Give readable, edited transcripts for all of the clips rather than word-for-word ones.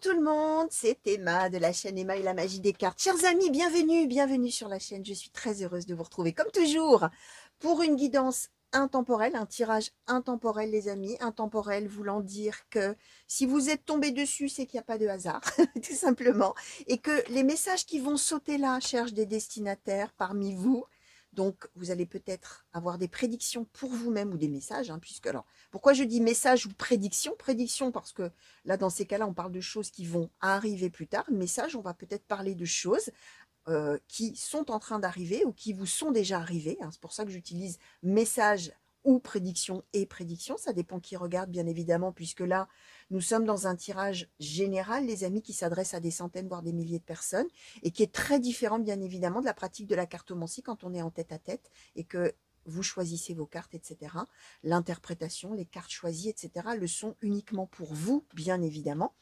tout le monde, c'est Emma de la chaîne Emma et la magie des cartes. Chers amis, bienvenue sur la chaîne. Je suis très heureuse de vous retrouver comme toujours pour une guidance intemporelle, un tirage intemporel les amis. Intemporel voulant dire que si vous êtes tombé dessus, c'est qu'il n'y a pas de hasard, tout simplement. Et que les messages qui vont sauter là cherchent des destinataires parmi vous. Donc, vous allez peut-être avoir des prédictions pour vous-même ou des messages, hein, puisque alors, pourquoi je dis message ou prédiction? Prédiction parce que là, dans ces cas-là, on parle de choses qui vont arriver plus tard. Message, on va peut-être parler de choses qui sont en train d'arriver ou qui vous sont déjà arrivées, hein. C'est pour ça que j'utilise message ou prédiction et prédiction. Ça dépend qui regarde, bien évidemment, puisque là, nous sommes dans un tirage général, les amis, qui s'adresse à des centaines, voire des milliers de personnes, et qui est très différent, bien évidemment, de la pratique de la cartomancie quand on est en tête-à-tête et que vous choisissez vos cartes, etc. L'interprétation, les cartes choisies, etc. le sont uniquement pour vous, bien évidemment.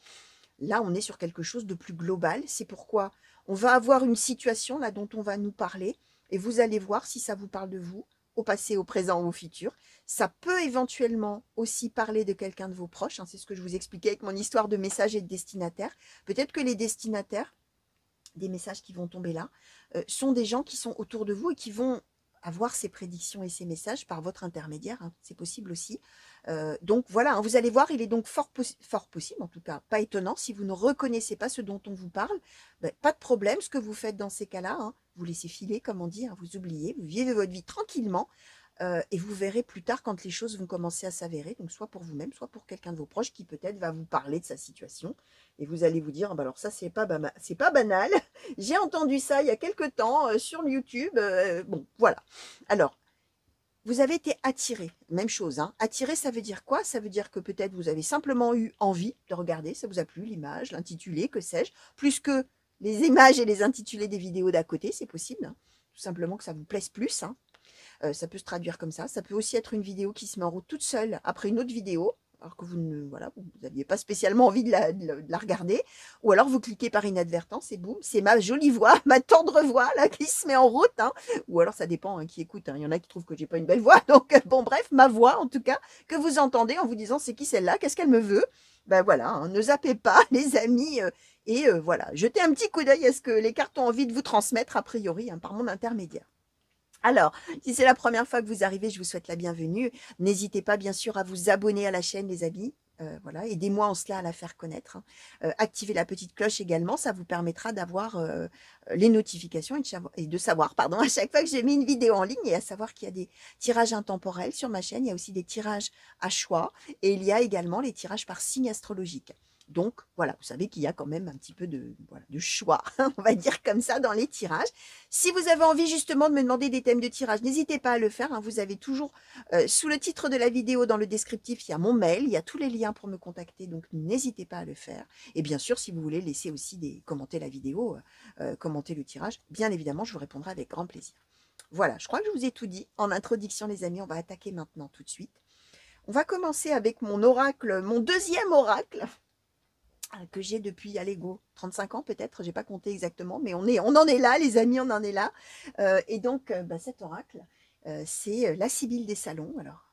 Là, on est sur quelque chose de plus global. C'est pourquoi on va avoir une situation là dont on va nous parler et vous allez voir si ça vous parle de vous, au passé, au présent ou au futur. Ça peut éventuellement aussi parler de quelqu'un de vos proches, hein. C'est ce que je vous expliquais avec mon histoire de message et de destinataire. Peut-être que les destinataires des messages qui vont tomber là sont des gens qui sont autour de vous et qui vont avoir ces prédictions et ces messages par votre intermédiaire, hein. C'est possible aussi. Donc voilà, hein, vous allez voir, il est donc fort possible, en tout cas pas étonnant, si vous ne reconnaissez pas ce dont on vous parle, ben, pas de problème, ce que vous faites dans ces cas-là, hein, vous laissez filer, comme on dit, hein, vous oubliez, vous vivez votre vie tranquillement, et vous verrez plus tard quand les choses vont commencer à s'avérer, donc soit pour vous-même, soit pour quelqu'un de vos proches qui peut-être va vous parler de sa situation, et vous allez vous dire, bah alors ça c'est pas banal, j'ai entendu ça il y a quelque temps sur YouTube, bon voilà. Alors, vous avez été attiré, même chose, hein. Attiré, ça veut dire quoi? Ça veut dire que peut-être vous avez simplement eu envie de regarder, ça vous a plu, l'image, l'intitulé, que sais-je, plus que les images et les intitulés des vidéos d'à côté, c'est possible, hein. Tout simplement que ça vous plaise plus, hein. Ça peut se traduire comme ça. Ça peut aussi être une vidéo qui se met en route toute seule après une autre vidéo, alors que vous ne, voilà, vous n'aviez pas spécialement envie de la regarder, ou alors vous cliquez par inadvertance et boum, c'est ma jolie voix, ma tendre voix là qui se met en route, hein. Ou alors ça dépend, hein, qui écoute, hein. Il y en a qui trouvent que j'ai pas une belle voix, donc bon bref, ma voix en tout cas que vous entendez en vous disant c'est qui celle-là, qu'est-ce qu'elle me veut, ben voilà, hein, ne zappez pas les amis, et voilà, jetez un petit coup d'œil à ce que les cartes ont envie de vous transmettre a priori, hein, par mon intermédiaire. Alors, si c'est la première fois que vous arrivez, je vous souhaite la bienvenue. N'hésitez pas, bien sûr, à vous abonner à la chaîne, les amis. Voilà, aidez-moi en cela à la faire connaître, hein. Activez la petite cloche également, ça vous permettra d'avoir les notifications et de savoir, pardon, à chaque fois que j'ai mis une vidéo en ligne, et à savoir qu'il y a des tirages intemporels sur ma chaîne. Il y a aussi des tirages à choix et il y a également les tirages par signe astrologique. Donc voilà, vous savez qu'il y a quand même un petit peu de, voilà, de choix, on va dire comme ça, dans les tirages. Si vous avez envie justement de me demander des thèmes de tirage, n'hésitez pas à le faire, hein. Vous avez toujours sous le titre de la vidéo, dans le descriptif, il y a mon mail, il y a tous les liens pour me contacter, donc n'hésitez pas à le faire. Et bien sûr, si vous voulez laisser aussi commenter la vidéo, commenter le tirage, bien évidemment, je vous répondrai avec grand plaisir. Voilà, je crois que je vous ai tout dit en introduction, les amis. On va attaquer maintenant tout de suite. On va commencer avec mon oracle, mon deuxième oracle, que j'ai depuis, allez go, 35 ans peut-être, j'ai pas compté exactement, mais on en est là, les amis, on en est là. Et donc, cet oracle, c'est la Sibylle des Salons. Alors,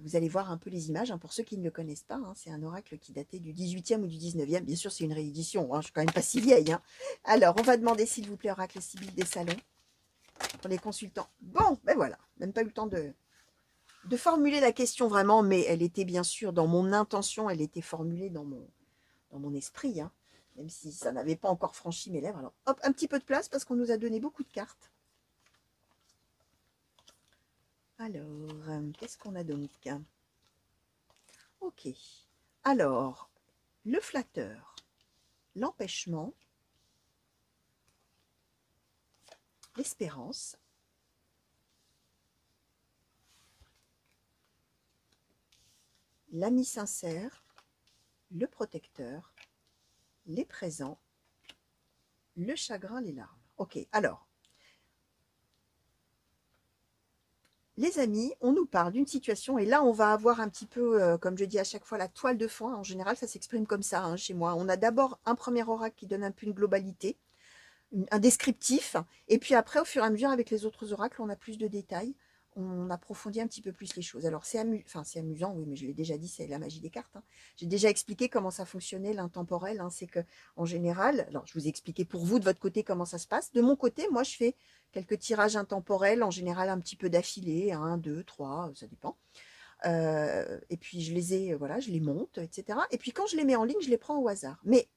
vous allez voir un peu les images, hein, pour ceux qui ne le connaissent pas, hein, c'est un oracle qui datait du 18e ou du 19e. Bien sûr, c'est une réédition, hein, je suis quand même pas si vieille, hein. Alors, on va demander, s'il vous plaît, oracle Sibylle des Salons, pour les consultants. Bon, ben voilà, même pas eu le temps de formuler la question vraiment, mais elle était bien sûr dans mon intention, elle était formulée dans mon esprit, hein, même si ça n'avait pas encore franchi mes lèvres. Alors, hop, un petit peu de place parce qu'on nous a donné beaucoup de cartes. Alors, qu'est-ce qu'on a donc? Ok. Alors, le flatteur, l'empêchement, l'espérance, l'ami sincère, le protecteur, les présents, le chagrin, les larmes. Ok, alors, les amis, on nous parle d'une situation, et là on va avoir un petit peu, comme je dis à chaque fois, la toile de fond. En général, ça s'exprime comme ça, hein, chez moi. On a d'abord un premier oracle qui donne un peu une globalité, un descriptif, et puis après, au fur et à mesure, avec les autres oracles, on a plus de détails. on approfondit un petit peu plus les choses. Alors, c'est amusant, oui, mais je l'ai déjà dit, c'est la magie des cartes, hein. J'ai déjà expliqué comment ça fonctionnait, l'intemporel, hein. C'est que en général, alors je vous ai expliqué pour vous, de votre côté, comment ça se passe. De mon côté, moi, je fais quelques tirages intemporels, en général un petit peu d'affilée, 1, 2, 3, ça dépend. Et puis, je les ai, voilà, je les monte, etc. Et puis, quand je les mets en ligne, je les prends au hasard. Mais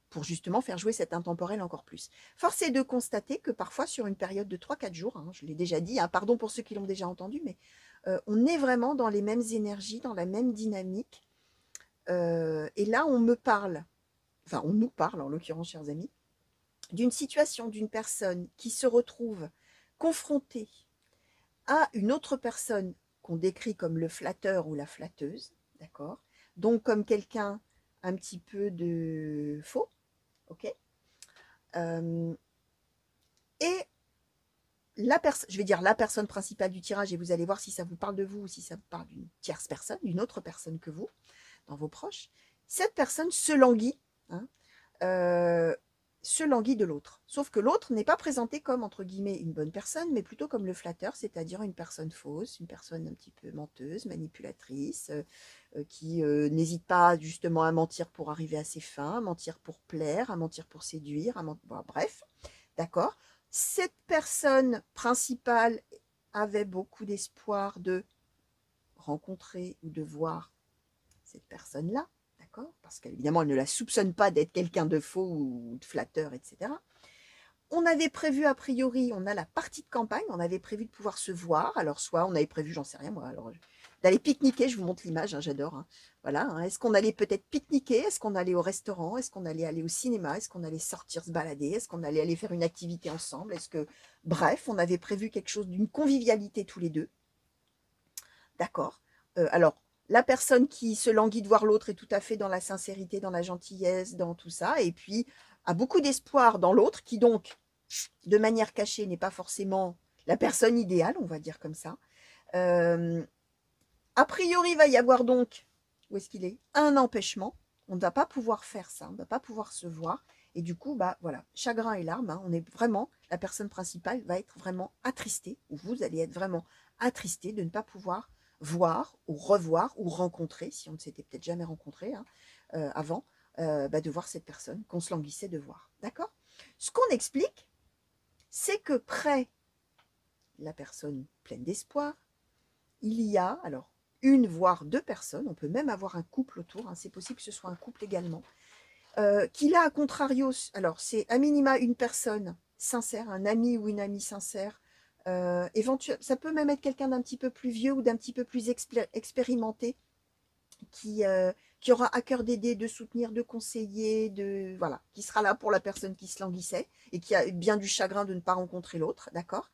pour justement faire jouer cet intemporel encore plus. Force est de constater que parfois, sur une période de 3-4 jours, hein, je l'ai déjà dit, hein, pardon pour ceux qui l'ont déjà entendu, mais on est vraiment dans les mêmes énergies, dans la même dynamique. Et là, on me parle, enfin, on nous parle, en l'occurrence, chers amis, d'une situation d'une personne qui se retrouve confrontée à une autre personne qu'on décrit comme le flatteur ou la flatteuse, d'accord? Donc, comme quelqu'un un petit peu de faux, ok? Et je vais dire la personne principale du tirage, et vous allez voir si ça vous parle de vous ou si ça vous parle d'une tierce personne, d'une autre personne que vous, dans vos proches. Cette personne se languit, hein, se languit de l'autre. Sauf que l'autre n'est pas présenté comme, entre guillemets, une bonne personne, mais plutôt comme le flatteur, c'est-à-dire une personne fausse, une personne un petit peu menteuse, manipulatrice, qui n'hésite pas justement à mentir pour arriver à ses fins, à mentir pour plaire, à mentir pour séduire, bon, bref, d'accord. Cette personne principale avait beaucoup d'espoir de rencontrer ou de voir cette personne-là, d'accord? Parce qu'évidemment, elle ne la soupçonne pas d'être quelqu'un de faux ou de flatteur, etc. On avait prévu, a priori, on a la partie de campagne, on avait prévu de pouvoir se voir. Alors, soit on avait prévu, j'en sais rien moi, alors d'aller pique-niquer, je vous montre l'image, hein, j'adore. Hein. Voilà, hein. Est-ce qu'on allait peut-être pique-niquer? Est-ce qu'on allait au restaurant? Est-ce qu'on allait aller au cinéma? Est-ce qu'on allait sortir se balader? Est-ce qu'on allait aller faire une activité ensemble? Bref, on avait prévu quelque chose d'une convivialité tous les deux. D'accord. Alors, la personne qui se languit de voir l'autre est tout à fait dans la sincérité, dans la gentillesse, dans tout ça, et puis a beaucoup d'espoir dans l'autre, qui donc, de manière cachée, n'est pas forcément la personne idéale, on va dire comme ça. A priori, il va y avoir donc, où est-ce qu'il est? Un empêchement. On ne va pas pouvoir faire ça, on ne va pas pouvoir se voir. Et du coup, bah voilà, chagrin et larmes, hein, on est vraiment, la personne principale va être vraiment attristée, ou vous allez être vraiment attristé de ne pas pouvoir voir ou revoir ou rencontrer, si on ne s'était peut-être jamais rencontré, hein, avant, de voir cette personne qu'on se languissait de voir. D'accord? Ce qu'on explique, c'est que près la personne pleine d'espoir, il y a, alors, une voire deux personnes, on peut même avoir un couple autour, hein, c'est possible que ce soit un couple également, qui là, à contrario, alors c'est à minima une personne sincère, un ami ou une amie sincère, ça peut même être quelqu'un d'un petit peu plus vieux ou d'un petit peu plus expérimenté, qui aura à cœur d'aider, de soutenir, de conseiller, voilà, qui sera là pour la personne qui se languissait et qui a bien du chagrin de ne pas rencontrer l'autre, d'accord?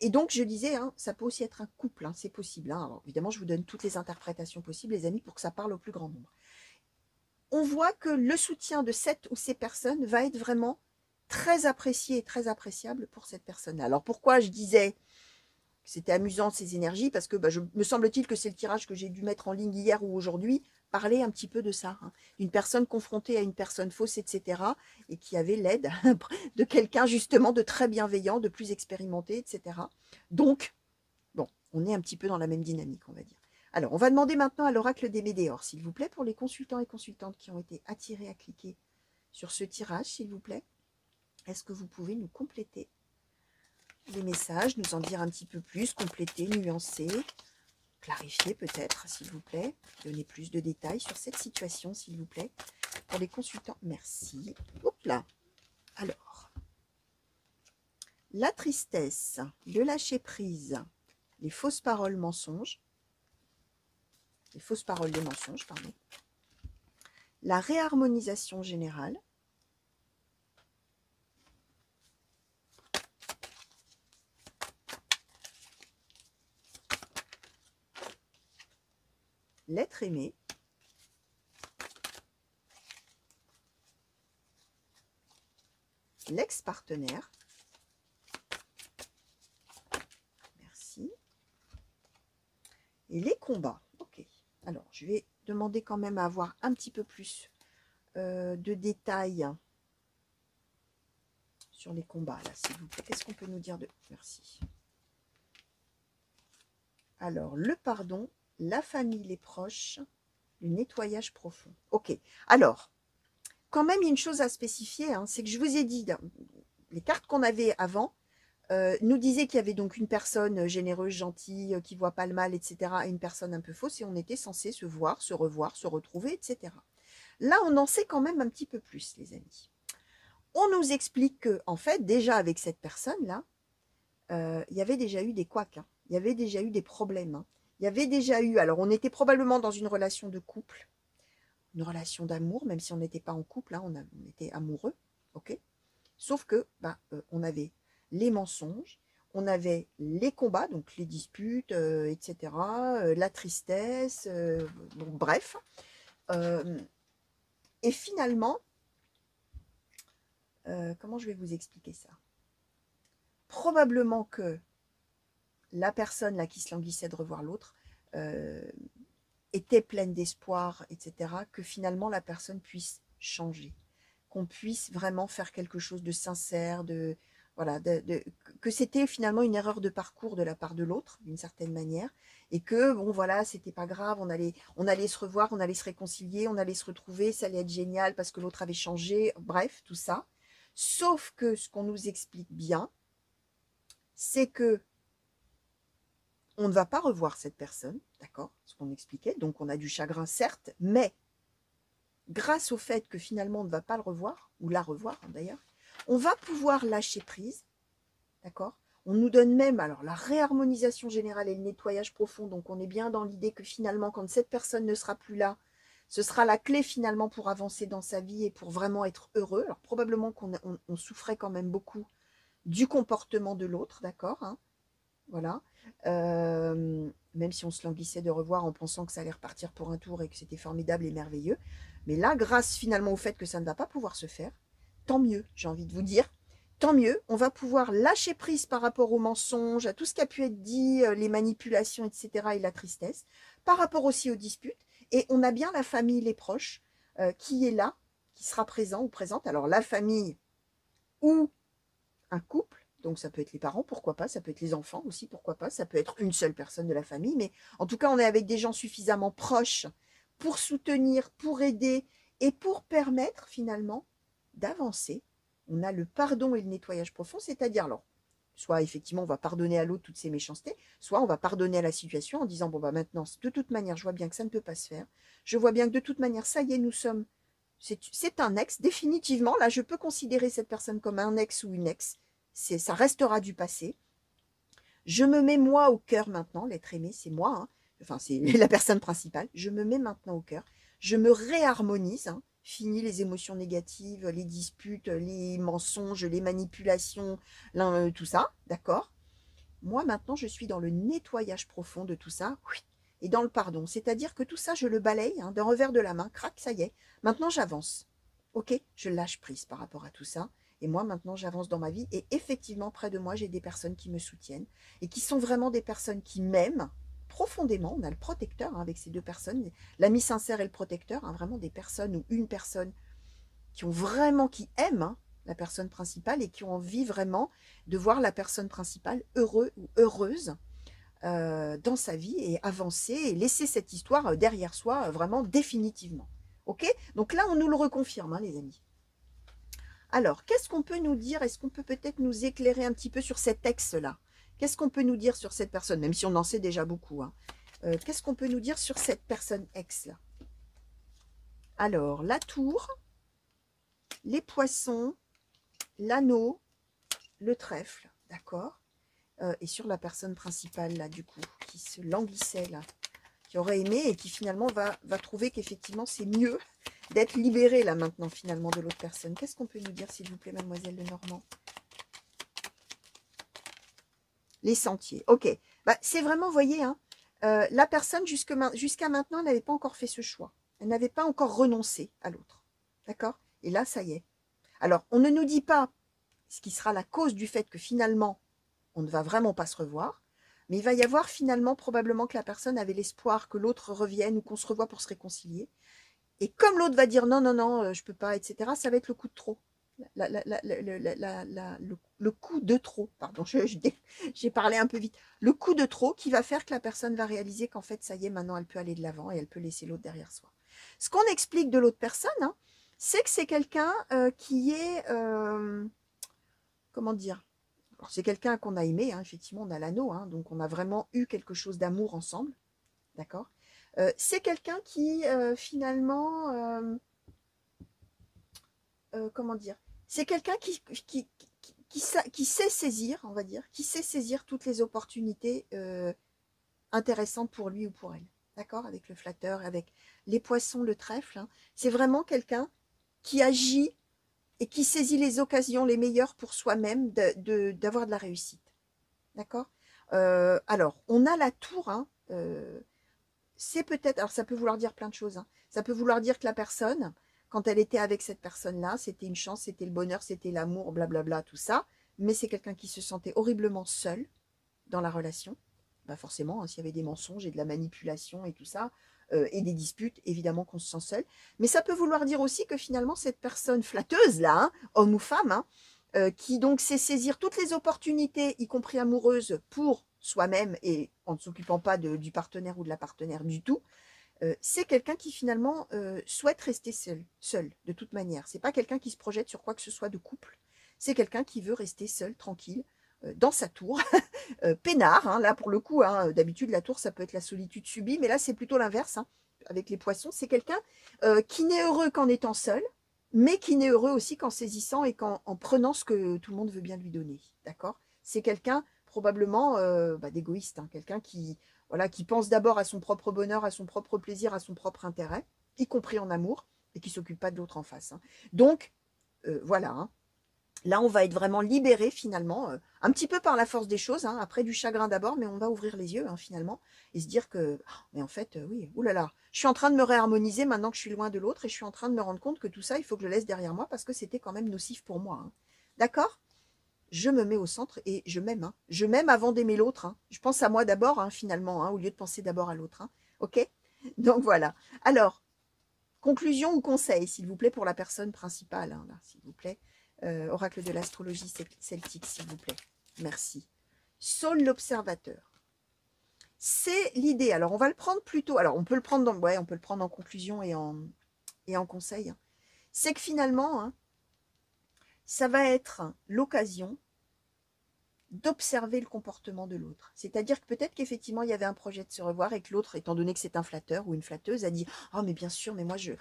Et donc, je disais, hein, ça peut aussi être un couple, hein, c'est possible. Hein. Alors, évidemment, je vous donne toutes les interprétations possibles, les amis, pour que ça parle au plus grand nombre. On voit que le soutien de cette ou ces personnes va être vraiment très apprécié et très appréciable pour cette personne-là. Alors, pourquoi je disais que c'était amusant ces énergies? Parce que me semble-t-il que c'est le tirage que j'ai dû mettre en ligne hier ou aujourd'hui, parler un petit peu de ça, hein, d'une personne confrontée à une personne fausse, etc., et qui avait l'aide de quelqu'un justement de très bienveillant, de plus expérimenté, etc. Donc, bon, on est un petit peu dans la même dynamique, on va dire. Alors, on va demander maintenant à l'oracle des Médéors, s'il vous plaît, pour les consultants et consultantes qui ont été attirés à cliquer sur ce tirage, s'il vous plaît. Est-ce que vous pouvez nous compléter les messages, nous en dire un petit peu plus, compléter, nuancer, clarifier peut-être, s'il vous plaît, donner plus de détails sur cette situation, s'il vous plaît, pour les consultants. Merci. Hop là. Alors, la tristesse, le lâcher-prise, les fausses paroles mensonges, les fausses paroles des mensonges, pardon, la réharmonisation générale, l'être aimé, l'ex-partenaire, merci, et les combats. Ok, alors je vais demander quand même à avoir un petit peu plus de détails sur les combats, là, s'il vous plaît. Qu'est-ce qu'on peut nous dire de... Merci. Alors, le pardon, la famille, les proches, le nettoyage profond. Ok. Alors, quand même, il y a une chose à spécifier, hein, c'est que je vous ai dit, les cartes qu'on avait avant nous disaient qu'il y avait donc une personne généreuse, gentille, qui voit pas le mal, etc., et une personne un peu fausse, et on était censé se voir, se revoir, se retrouver, etc. Là, on en sait quand même un petit peu plus, les amis. On nous explique que, en fait, déjà avec cette personne-là, il y avait déjà eu des couacs, hein. Il y avait déjà eu des problèmes, hein. Il y avait déjà eu, alors on était probablement dans une relation de couple, une relation d'amour, même si on n'était pas en couple, hein, on était amoureux, ok. Sauf que, on avait les mensonges, on avait les combats, donc les disputes, etc., la tristesse, bon, bref. Euh, et finalement, comment je vais vous expliquer ça? Probablement que la personne là qui se languissait de revoir l'autre euh, était pleine d'espoir, etc., que finalement la personne puisse changer, qu'on puisse vraiment faire quelque chose de sincère, voilà, que c'était finalement une erreur de parcours de la part de l'autre, d'une certaine manière, et que bon voilà, c'était pas grave, on allait se revoir, on allait se réconcilier, on allait se retrouver, ça allait être génial parce que l'autre avait changé, bref, tout ça. Sauf que ce qu'on nous explique bien, c'est que on ne va pas revoir cette personne, d'accord, ce qu'on expliquait, donc on a du chagrin certes, mais grâce au fait que finalement on ne va pas le revoir, ou la revoir d'ailleurs, on va pouvoir lâcher prise, d'accord. On nous donne même alors la réharmonisation générale et le nettoyage profond, donc on est bien dans l'idée que finalement quand cette personne ne sera plus là, ce sera la clé finalement pour avancer dans sa vie et pour vraiment être heureux. Alors probablement qu'on souffrait quand même beaucoup du comportement de l'autre, d'accord, hein, voilà. Même si on se languissait de revoir en pensant que ça allait repartir pour un tour et que c'était formidable et merveilleux. Mais là, grâce finalement au fait que ça ne va pas pouvoir se faire, tant mieux, j'ai envie de vous dire, tant mieux, on va pouvoir lâcher prise par rapport aux mensonges, à tout ce qui a pu être dit, les manipulations, etc., et la tristesse, par rapport aussi aux disputes. Et on a bien la famille, les proches, qui est là, qui sera présent ou présente. Alors la famille ou un couple, donc ça peut être les parents, pourquoi pas, ça peut être les enfants aussi, pourquoi pas, ça peut être une seule personne de la famille, mais en tout cas, on est avec des gens suffisamment proches pour soutenir, pour aider et pour permettre finalement d'avancer. On a le pardon et le nettoyage profond, c'est-à-dire, alors, soit effectivement on va pardonner à l'autre toutes ses méchancetés, soit on va pardonner à la situation en disant, bon bah maintenant, de toute manière, je vois bien que ça ne peut pas se faire, je vois bien que de toute manière, ça y est, nous sommes c'est un ex, définitivement. Là, je peux considérer cette personne comme un ex ou une ex. Ça restera du passé. Je me mets moi au cœur maintenant. L'être aimé, c'est moi, hein. Enfin, c'est la personne principale. Je me mets maintenant au cœur. Je me réharmonise, hein. Fini les émotions négatives, les disputes, les mensonges, les manipulations, tout ça. D'accord. Moi, maintenant, je suis dans le nettoyage profond de tout ça. Oui, et dans le pardon. C'est-à-dire que tout ça, je le balaye, hein, d'un revers de la main. Crac, ça y est. Maintenant, j'avance. Ok, je lâche prise par rapport à tout ça. Et moi, maintenant, j'avance dans ma vie. Et effectivement, près de moi, j'ai des personnes qui me soutiennent et qui sont vraiment des personnes qui m'aiment profondément. On a le protecteur, hein, avec ces deux personnes, l'ami sincère et le protecteur, hein, vraiment des personnes ou une personne qui ont vraiment, qui aiment, hein, la personne principale et qui ont envie vraiment de voir la personne principale heureux ou heureuse dans sa vie et avancer et laisser cette histoire derrière soi vraiment définitivement. Ok. Donc là, on nous le reconfirme, hein, les amis. Alors, qu'est-ce qu'on peut nous dire? Est-ce qu'on peut peut-être nous éclairer un petit peu sur cet ex-là? Qu'est-ce qu'on peut nous dire sur cette personne? Même si on en sait déjà beaucoup, hein. Qu'est-ce qu'on peut nous dire sur cette personne ex-là? Alors, la tour, les poissons, l'anneau, le trèfle, d'accord. Et sur la personne principale, là, du coup, qui se languissait, là, qui aurait aimé et qui finalement va trouver qu'effectivement, c'est mieux d'être libéré, là, maintenant, finalement, de l'autre personne. Qu'est-ce qu'on peut nous dire, s'il vous plaît, mademoiselle Lenormand? Les sentiers, ok. Bah, c'est vraiment, vous voyez, hein, la personne, jusqu'à maintenant, elle n'avait pas encore fait ce choix. Elle n'avait pas encore renoncé à l'autre. D'accord. Et là, ça y est. Alors, on ne nous dit pas ce qui sera la cause du fait que finalement, on ne va vraiment pas se revoir, mais il va y avoir finalement probablement que la personne avait l'espoir que l'autre revienne ou qu'on se revoie pour se réconcilier. Et comme l'autre va dire non, non, non, je peux pas, etc., ça va être le coup de trop. Le le coup de trop, pardon, j'ai parlé un peu vite, le coup de trop qui va faire que la personne va réaliser qu'en fait, ça y est, maintenant, elle peut aller de l'avant et elle peut laisser l'autre derrière soi. Ce qu'on explique de l'autre personne, hein, c'est que c'est quelqu'un qui est, comment dire, alors c'est quelqu'un qu'on a aimé, hein, effectivement, on a l'anneau, hein, donc on a vraiment eu quelque chose d'amour ensemble, d'accord. C'est quelqu'un qui, finalement, comment dire, c'est quelqu'un qui sait saisir, on va dire, qui sait saisir toutes les opportunités intéressantes pour lui ou pour elle. D'accord. Avec le flatteur, avec les poissons, le trèfle. Hein. C'est vraiment quelqu'un qui agit et qui saisit les occasions les meilleures pour soi-même d'avoir de la réussite. D'accord. Alors, on a la tour. Hein, c'est peut-être, alors ça peut vouloir dire plein de choses. Hein. Ça peut vouloir dire que la personne, quand elle était avec cette personne-là, c'était une chance, c'était le bonheur, c'était l'amour, blablabla, tout ça. Mais c'est quelqu'un qui se sentait horriblement seul dans la relation. Bah forcément, hein, s'il y avait des mensonges et de la manipulation et tout ça, et des disputes, évidemment qu'on se sent seul. Mais ça peut vouloir dire aussi que finalement, cette personne flatteuse, là, hein, homme ou femme, hein, qui donc sait saisir toutes les opportunités, y compris amoureuses, pour soi-même et en ne s'occupant pas du partenaire ou de la partenaire du tout, c'est quelqu'un qui finalement souhaite rester seul de toute manière. C'est pas quelqu'un qui se projette sur quoi que ce soit de couple. C'est quelqu'un qui veut rester seul, tranquille, dans sa tour, peinard. Hein, là pour le coup, hein, d'habitude la tour ça peut être la solitude subie, mais là c'est plutôt l'inverse. Hein, avec les poissons, c'est quelqu'un qui n'est heureux qu'en étant seul, mais qui n'est heureux aussi qu'en saisissant et en prenant ce que tout le monde veut bien lui donner. D'accord. C'est quelqu'un probablement d'égoïste, hein, quelqu'un qui voilà, qui pense d'abord à son propre bonheur, à son propre plaisir, à son propre intérêt, y compris en amour, et qui ne s'occupe pas de l'autre en face. Hein. Donc, voilà. Hein. Là, on va être vraiment libéré finalement, un petit peu par la force des choses, hein, après du chagrin d'abord, mais on va ouvrir les yeux hein, finalement, et se dire que, oh, mais en fait, oui, oulala, je suis en train de me réharmoniser maintenant que je suis loin de l'autre, et je suis en train de me rendre compte que tout ça, il faut que je le laisse derrière moi, parce que c'était quand même nocif pour moi. Hein. D'accord. Je me mets au centre et je m'aime. Hein. Je m'aime avant d'aimer l'autre. Hein. Je pense à moi d'abord, hein, finalement, hein, au lieu de penser d'abord à l'autre. Hein. OK. Donc voilà. Alors, conclusion ou conseil, s'il vous plaît, pour la personne principale, hein, là, s'il vous plaît. Oracle de l'astrologie celtique, s'il vous plaît. Merci. Saul l'observateur. C'est l'idée. Alors, on va le prendre plutôt. Alors, on peut le prendre on peut le prendre en conclusion et en conseil. Hein. C'est que finalement, hein, ça va être l'occasion d'observer le comportement de l'autre. C'est-à-dire que peut-être qu'effectivement, il y avait un projet de se revoir et que l'autre, étant donné que c'est un flatteur ou une flatteuse, a dit « Oh, mais bien sûr, mais moi, je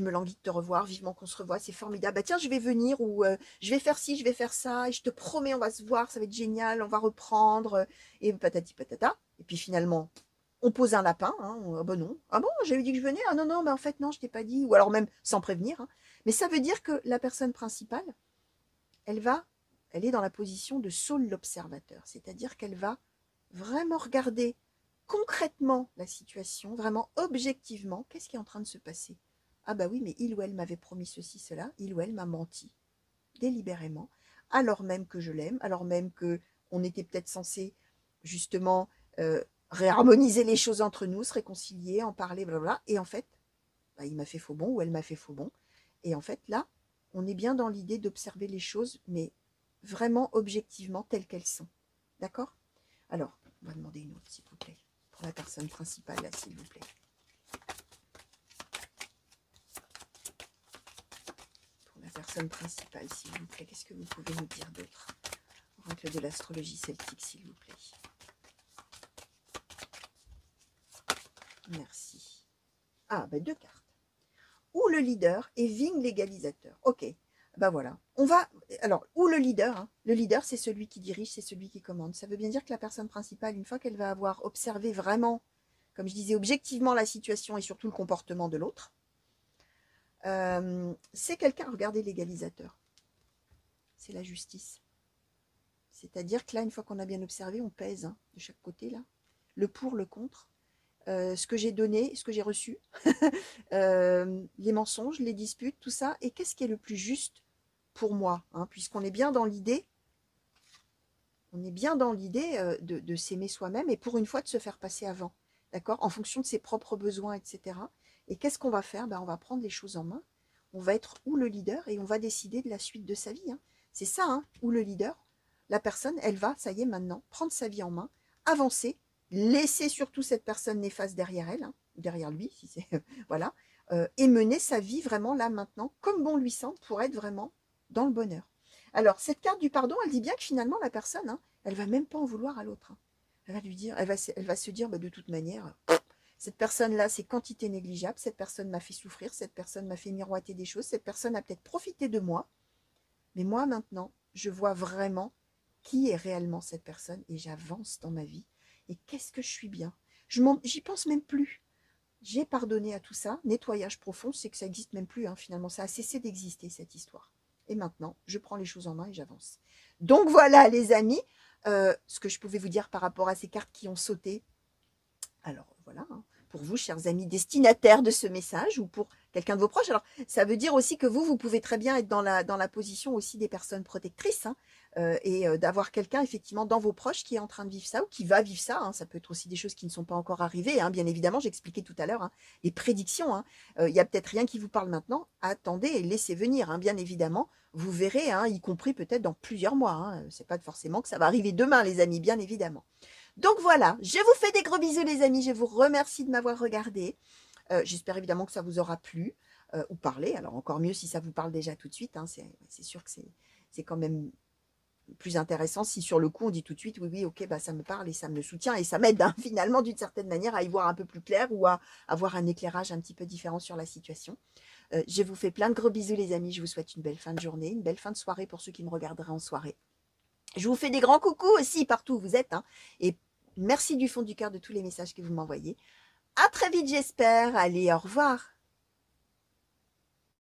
me languis de te revoir, vivement qu'on se revoie, c'est formidable. Bah tiens, je vais venir ou je vais faire ci, je vais faire ça, et je te promets, on va se voir, ça va être génial, on va reprendre. » Et patati patata. Et puis finalement, on pose un lapin. Hein, ah ben non. Ah bon, j'avais dit que je venais. Ah non, non, mais en fait, non, je t'ai pas dit. Ou alors même sans prévenir. Hein. Mais ça veut dire que la personne principale, elle va elle est dans la position de Saul l'observateur, c'est-à-dire qu'elle va vraiment regarder concrètement la situation, vraiment objectivement, qu'est-ce qui est en train de se passer. Ah bah oui, mais il ou elle m'avait promis ceci, cela, il ou elle m'a menti, délibérément, alors même que je l'aime, alors même que on était peut-être censé justement réharmoniser les choses entre nous, se réconcilier, en parler, blablabla, et en fait, bah, il m'a fait faux bon ou elle m'a fait faux bon, et en fait là, on est bien dans l'idée d'observer les choses, mais vraiment objectivement telles qu'elles sont. D'accord. Alors, on va demander une autre, s'il vous plaît. Pour la personne principale, là, s'il vous plaît. Pour la personne principale, s'il vous plaît. Qu'est-ce que vous pouvez nous dire d'autre? Oracle de l'astrologie celtique, s'il vous plaît. Merci. Ah, ben 2 cartes. Ou le leader et Ving l'égalisateur. Ok. Ben voilà. On va. Alors, ou le leader. Hein. Le leader, c'est celui qui dirige, c'est celui qui commande. Ça veut bien dire que la personne principale, une fois qu'elle va avoir observé vraiment, comme je disais, objectivement la situation et surtout le comportement de l'autre, c'est quelqu'un. Regardez l'égalisateur. C'est la justice. C'est-à-dire que là, une fois qu'on a bien observé, on pèse hein, de chaque côté là, le pour, le contre. Ce que j'ai donné, ce que j'ai reçu, les mensonges, les disputes, tout ça, et qu'est-ce qui est le plus juste pour moi, hein, puisqu'on est bien dans l'idée, de s'aimer soi-même et pour une fois de se faire passer avant, d'accord, en fonction de ses propres besoins, etc. Et qu'est-ce qu'on va faire? On va prendre les choses en main, on va être ou le leader et on va décider de la suite de sa vie. Hein. C'est ça, hein, ou le leader. la personne, elle va, ça y est, maintenant, prendre sa vie en main, avancer, laisser surtout cette personne néfaste derrière elle, hein, derrière lui, si c'est voilà, et mener sa vie vraiment là maintenant, comme bon lui semble, pour être vraiment dans le bonheur. Alors, cette carte du pardon, elle dit bien que finalement, la personne, hein, elle va même pas en vouloir à l'autre. Hein. Elle va lui dire, elle va se dire, bah, de toute manière, cette personne-là, c'est quantité négligeable, cette personne m'a fait souffrir, cette personne m'a fait miroiter des choses, cette personne a peut-être profité de moi, mais moi maintenant, je vois vraiment qui est réellement cette personne et j'avance dans ma vie. Et qu'est-ce que je suis bien. J'y pense même plus. J'ai pardonné à tout ça. Nettoyage profond, c'est que ça n'existe même plus. Hein, finalement, ça a cessé d'exister, cette histoire. Et maintenant, je prends les choses en main et j'avance. Donc voilà, les amis, ce que je pouvais vous dire par rapport à ces cartes qui ont sauté. Alors voilà, hein, pour vous, chers amis destinataires de ce message, ou pour quelqu'un de vos proches. Alors, ça veut dire aussi que vous pouvez très bien être dans la position aussi des personnes protectrices, hein, et d'avoir quelqu'un, effectivement, dans vos proches qui est en train de vivre ça, ou qui va vivre ça. Hein. Ça peut être aussi des choses qui ne sont pas encore arrivées, hein, bien évidemment. J'expliquais tout à l'heure, hein, les prédictions. Hein. Il n'y a peut-être rien qui vous parle maintenant. Attendez et laissez venir, hein, bien évidemment. Vous verrez, hein, y compris peut-être dans plusieurs mois. Hein. C'est pas forcément que ça va arriver demain, les amis, bien évidemment. Donc voilà, je vous fais des gros bisous les amis, je vous remercie de m'avoir regardé. J'espère évidemment que ça vous aura plu ou parlé, alors encore mieux si ça vous parle déjà tout de suite, hein, c'est sûr que c'est quand même plus intéressant si sur le coup on dit tout de suite oui, ok, bah, ça me parle et ça me soutient et ça m'aide hein, finalement d'une certaine manière à y voir un peu plus clair ou à avoir un éclairage un petit peu différent sur la situation. Je vous fais plein de gros bisous les amis, je vous souhaite une belle fin de journée, une belle fin de soirée pour ceux qui me regarderaient en soirée. Je vous fais des grands coucous aussi partout où vous êtes. Hein, et merci du fond du cœur de tous les messages que vous m'envoyez. À très vite, j'espère. Allez, au revoir.